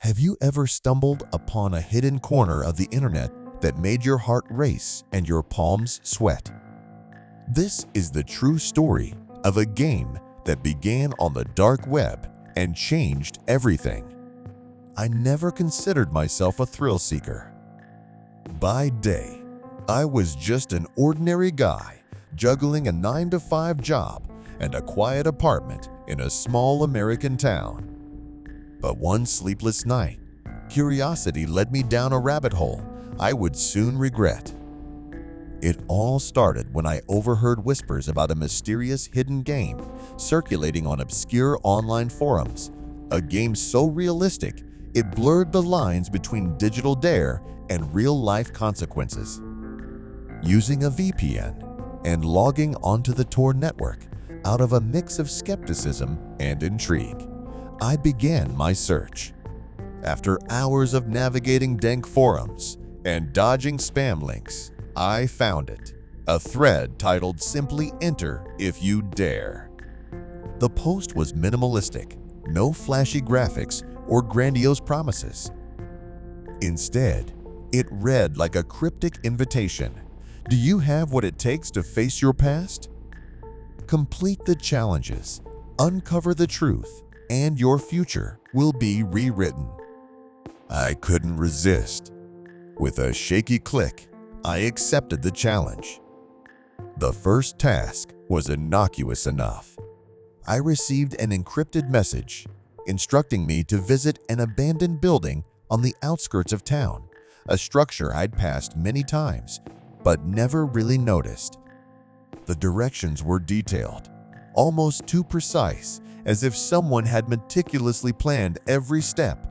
Have you ever stumbled upon a hidden corner of the internet that made your heart race and your palms sweat? This is the true story of a game that began on the dark web and changed everything. I never considered myself a thrill seeker. By day, I was just an ordinary guy juggling a 9-to-5 job and a quiet apartment in a small American town. But one sleepless night, curiosity led me down a rabbit hole I would soon regret. It all started when I overheard whispers about a mysterious hidden game circulating on obscure online forums, a game so realistic it blurred the lines between digital dare and real-life consequences. Using a VPN and logging onto the Tor network out of a mix of skepticism and intrigue, I began my search. After hours of navigating dank forums and dodging spam links, I found it, a thread titled "Simply Enter If You Dare." The post was minimalistic, no flashy graphics or grandiose promises. Instead, it read like a cryptic invitation. Do you have what it takes to face your past? Complete the challenges, uncover the truth, and your future will be rewritten. I couldn't resist. With a shaky click, I accepted the challenge. The first task was innocuous enough. I received an encrypted message instructing me to visit an abandoned building on the outskirts of town, a structure I'd passed many times but never really noticed. The directions were detailed, almost too precise, as if someone had meticulously planned every step.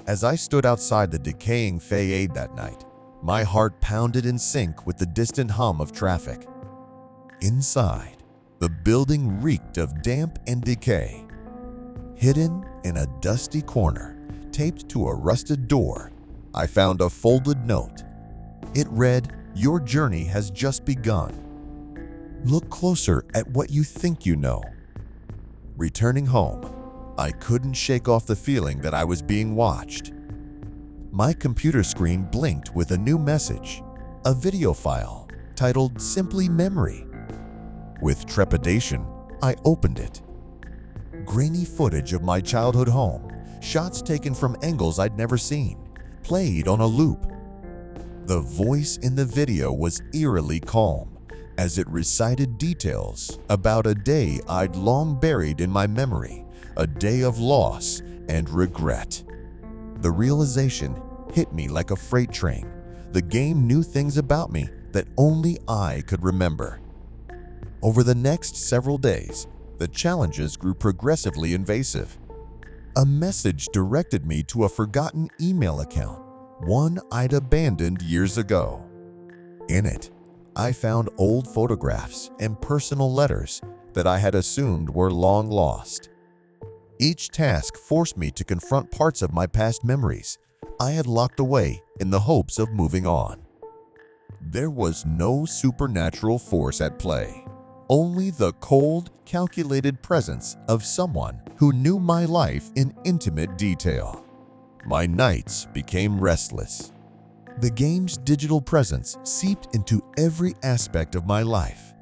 As I stood outside the decaying facade that night, my heart pounded in sync with the distant hum of traffic. Inside, the building reeked of damp and decay. Hidden in a dusty corner, taped to a rusted door, I found a folded note. It read, "Your journey has just begun. Look closer at what you think you know." Returning home, I couldn't shake off the feeling that I was being watched. My computer screen blinked with a new message, a video file titled "Simply Memory." With trepidation, I opened it. Grainy footage of my childhood home, shots taken from angles I'd never seen, played on a loop. The voice in the video was eerily calm, as it recited details about a day I'd long buried in my memory, a day of loss and regret. The realization hit me like a freight train. The game knew things about me that only I could remember. Over the next several days, the challenges grew progressively invasive. A message directed me to a forgotten email account, one I'd abandoned years ago. In it, I found old photographs and personal letters that I had assumed were long lost. Each task forced me to confront parts of my past memories I had locked away in the hopes of moving on. There was no supernatural force at play, only the cold, calculated presence of someone who knew my life in intimate detail. My nights became restless. The game's digital presence seeped into every aspect of my life.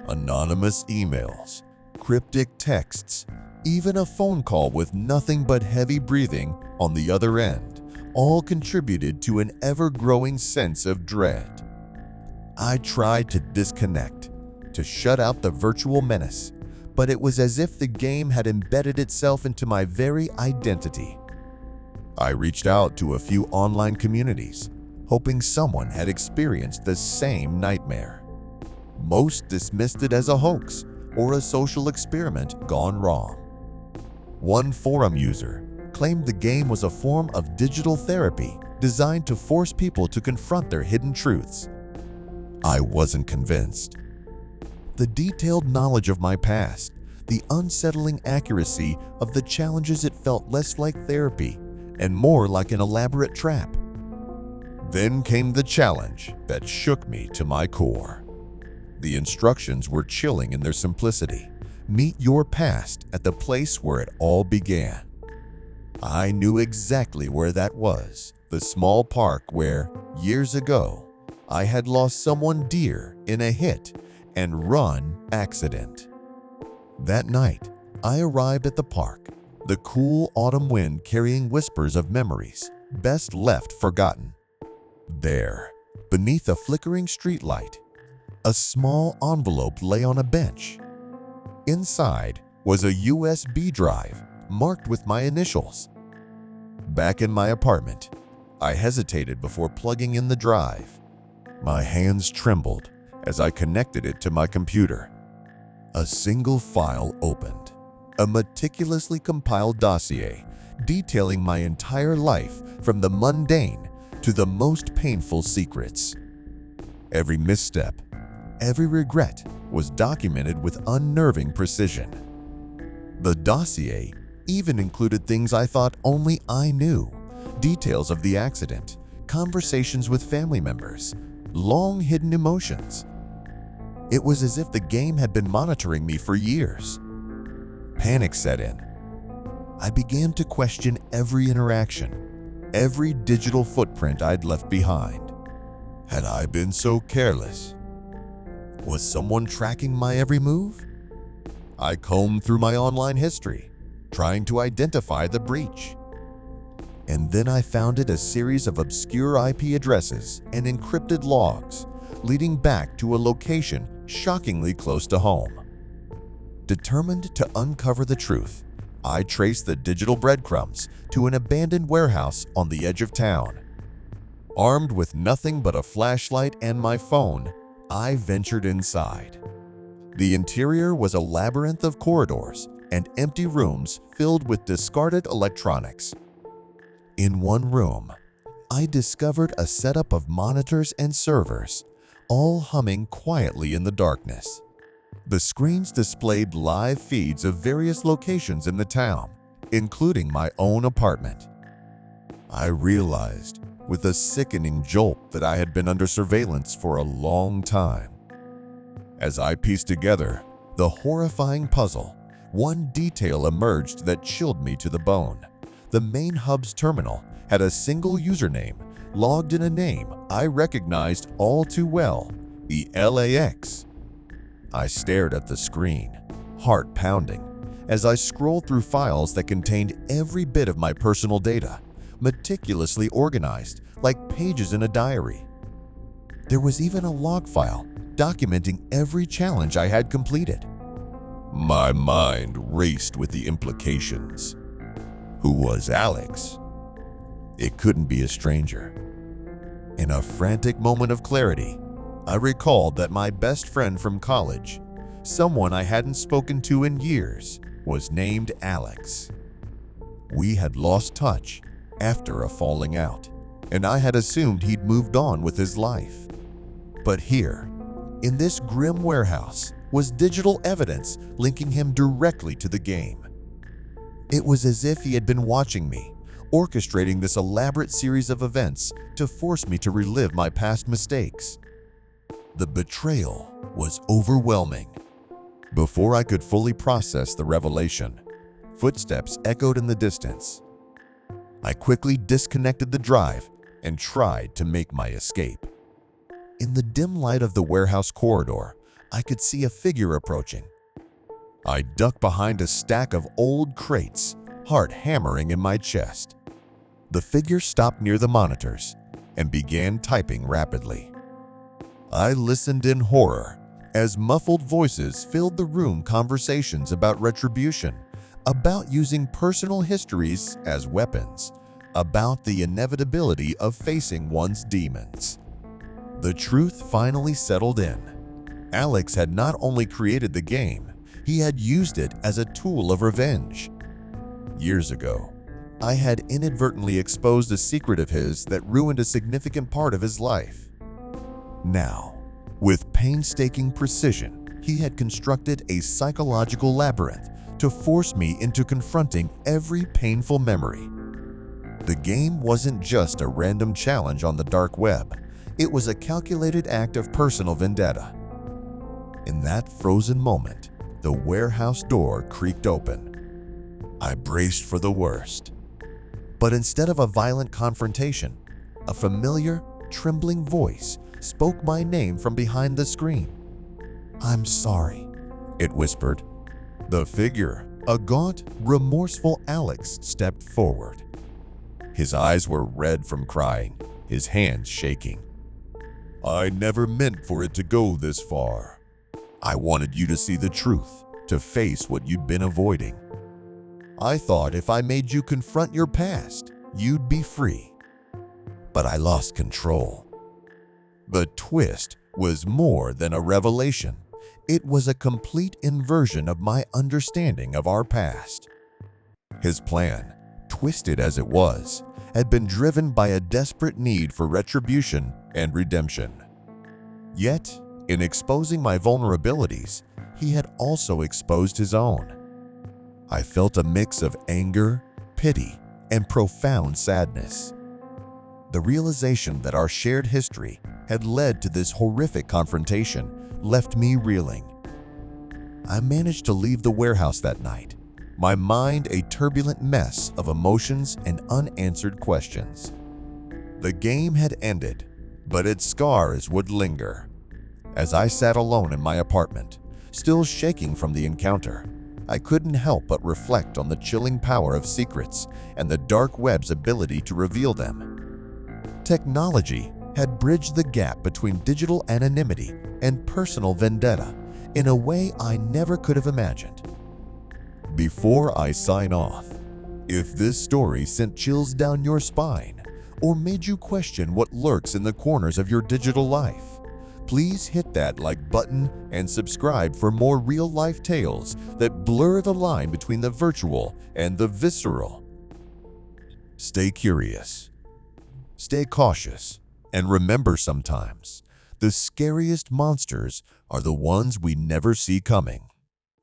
Anonymous emails, cryptic texts, even a phone call with nothing but heavy breathing on the other end, all contributed to an ever-growing sense of dread. I tried to disconnect, to shut out the virtual menace, but it was as if the game had embedded itself into my very identity. I reached out to a few online communities, hoping someone had experienced the same nightmare. Most dismissed it as a hoax or a social experiment gone wrong. One forum user claimed the game was a form of digital therapy designed to force people to confront their hidden truths. I wasn't convinced. The detailed knowledge of my past, the unsettling accuracy of the challenges, it felt less like therapy and more like an elaborate trap. Then came the challenge that shook me to my core. The instructions were chilling in their simplicity. Meet your past at the place where it all began. I knew exactly where that was, the small park where, years ago, I had lost someone dear in a hit-and-run accident. That night, I arrived at the park, the cool autumn wind carrying whispers of memories best left forgotten. There, beneath a flickering streetlight, a small envelope lay on a bench. Inside was a USB drive marked with my initials. Back in my apartment, I hesitated before plugging in the drive. My hands trembled as I connected it to my computer. A single file opened, a meticulously compiled dossier detailing my entire life from the mundane to the most painful secrets. Every misstep, every regret was documented with unnerving precision. The dossier even included things I thought only I knew, details of the accident, conversations with family members, long-hidden emotions. It was as if the game had been monitoring me for years. Panic set in. I began to question every interaction, every digital footprint I'd left behind. Had I been so careless? Was someone tracking my every move? I combed through my online history, trying to identify the breach. And then I found a series of obscure IP addresses and encrypted logs, leading back to a location shockingly close to home. Determined to uncover the truth, I traced the digital breadcrumbs to an abandoned warehouse on the edge of town. Armed with nothing but a flashlight and my phone, I ventured inside. The interior was a labyrinth of corridors and empty rooms filled with discarded electronics. In one room, I discovered a setup of monitors and servers, all humming quietly in the darkness. The screens displayed live feeds of various locations in the town, including my own apartment. I realized with a sickening jolt that I had been under surveillance for a long time. As I pieced together the horrifying puzzle, one detail emerged that chilled me to the bone. The main hub's terminal had a single username logged in a name I recognized all too well, the LAX. I stared at the screen, heart pounding, as I scrolled through files that contained every bit of my personal data, meticulously organized like pages in a diary. There was even a log file documenting every challenge I had completed. My mind raced with the implications. Who was Alex? It couldn't be a stranger. In a frantic moment of clarity, I recalled that my best friend from college, someone I hadn't spoken to in years, was named Alex. We had lost touch after a falling out, and I had assumed he'd moved on with his life. But here, in this grim warehouse, was digital evidence linking him directly to the game. It was as if he had been watching me, orchestrating this elaborate series of events to force me to relive my past mistakes. The betrayal was overwhelming. Before I could fully process the revelation, footsteps echoed in the distance. I quickly disconnected the drive and tried to make my escape. In the dim light of the warehouse corridor, I could see a figure approaching. I ducked behind a stack of old crates, heart hammering in my chest. The figure stopped near the monitors and began typing rapidly. I listened in horror as muffled voices filled the room, conversations about retribution, about using personal histories as weapons, about the inevitability of facing one's demons. The truth finally settled in. Alex had not only created the game, he had used it as a tool of revenge. Years ago, I had inadvertently exposed a secret of his that ruined a significant part of his life. Now, with painstaking precision, he had constructed a psychological labyrinth to force me into confronting every painful memory. The game wasn't just a random challenge on the dark web. It was a calculated act of personal vendetta. In that frozen moment, the warehouse door creaked open. I braced for the worst. But instead of a violent confrontation, a familiar, trembling voice spoke my name from behind the screen. "I'm sorry," it whispered. The figure, a gaunt, remorseful Alex, stepped forward. His eyes were red from crying, his hands shaking. "I never meant for it to go this far. I wanted you to see the truth, to face what you'd been avoiding. I thought if I made you confront your past, you'd be free. But I lost control." The twist was more than a revelation. It was a complete inversion of my understanding of our past. His plan, twisted as it was, had been driven by a desperate need for retribution and redemption. Yet, in exposing my vulnerabilities, he had also exposed his own. I felt a mix of anger, pity, and profound sadness. The realization that our shared history had led to this horrific confrontation left me reeling. I managed to leave the warehouse that night, my mind a turbulent mess of emotions and unanswered questions. The game had ended, but its scars would linger. As I sat alone in my apartment, still shaking from the encounter, I couldn't help but reflect on the chilling power of secrets and the dark web's ability to reveal them. Technology had bridged the gap between digital anonymity and personal vendetta in a way I never could have imagined. Before I sign off, if this story sent chills down your spine or made you question what lurks in the corners of your digital life, please hit that like button and subscribe for more real-life tales that blur the line between the virtual and the visceral. Stay curious, stay cautious, and remember, sometimes the scariest monsters are the ones we never see coming.